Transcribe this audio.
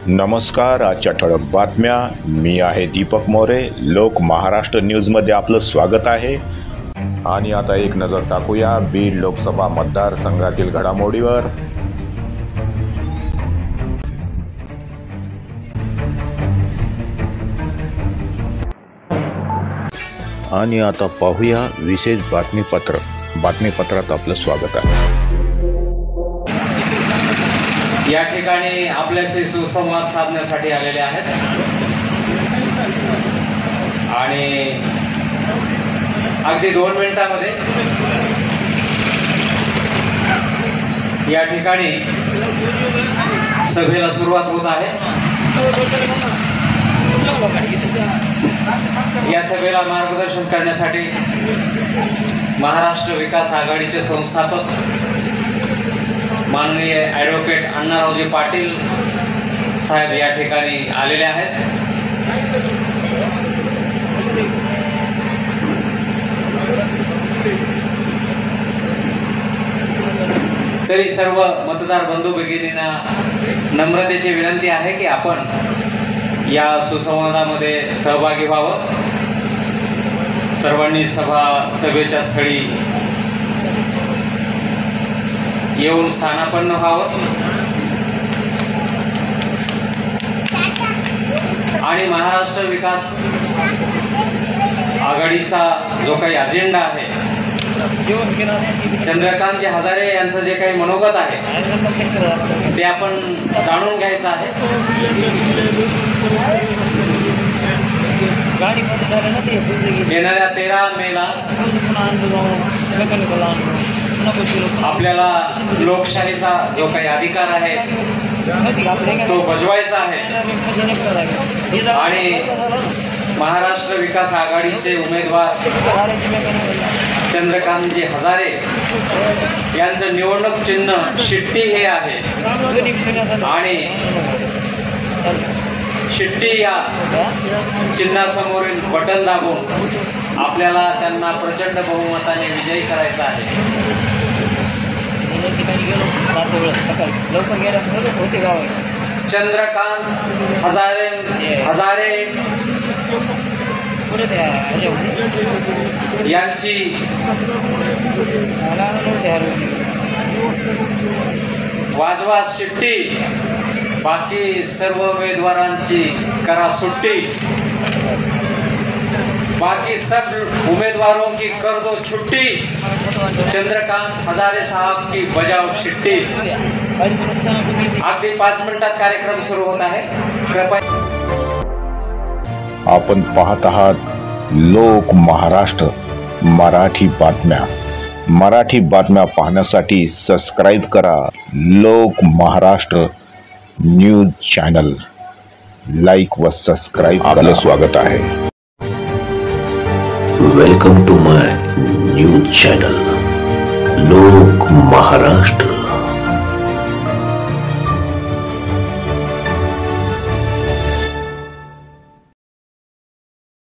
नमस्कार. आजच्या ठळक बातम्या. मी आहे दीपक मोरे. लोक महाराष्ट्र न्यूजमध्ये आपलं स्वागत आहे. आणि आता एक नजर टाकूया बीड लोकसभा मतदारसंघातील घडामोडीवर. आणि आता पाहूया विशेष बातमीपत्रात आपलं स्वागत आहे. या ठिकाणी आपल्याशी सुसंवाद साधण्यासाठी आलेले आहेत आणि अगदी 2 मिनिटांमध्ये या ठिकाणी सभेला सुरुवात होत आहे. या सभेला मार्गदर्शन करण्यासाठी महाराष्ट्र विकास आघाडीचे संस्थापक माननीय ॲडव्होकेट अण्णारावजी पाटील साहेब या ठिकाणी आलेले आहेत. तरी सर्व मतदार बंधू भगिनींना नम्रतेची विनंती आहे की आपण या सुसंवादामध्ये सहभागी व्हावं. सर्वांनी सभेच्या स्थळी येऊन स्थानापन्न व्हावं आणि महाराष्ट्र विकास आघाडीचा जो काही अजेंडा आहे, चंद्रकांत हजारे यांचं जे काही मनोगत आहे ते आपण जाणून घ्यायचं आहे. येणाऱ्या 13 मेला आपल्याला लोकशाहीचा जो काही अधिकार आहे तो बजवायचा आहे आणि महाराष्ट्र विकास आघाडीचे उमेदवार चंद्रकांतजी हजारे यांचं निवडणूक चिन्ह शिट्टी हे आहे आणि शिट्टी या चिन्हासमोरील बटन दाबून आपल्याला त्यांना प्रचंड बहुमताने विजयी करायचा आहे. चंद्रकांत हजारे यांची वाजवा शिट्टी, बाकी सर्व उमेदवारांची करा सुट्टी, बाकी सब उम्मीदवारों की कर दो छुट्टी, चंद्रकांत हजारे साहब की बजाव शिट्टी. अगदी 5 मिनिटात कार्यक्रम सुरू होत आहे. कृपया आपण पाहत आहात लोक महाराष्ट्र मराठी बातम्या पाहण्यासाठी सबस्क्राईब करा Lok Maharashtra news channel. Like व सबस्क्राईब आपलं स्वागत आहे. Welcome to my news channel Lok Maharashtra.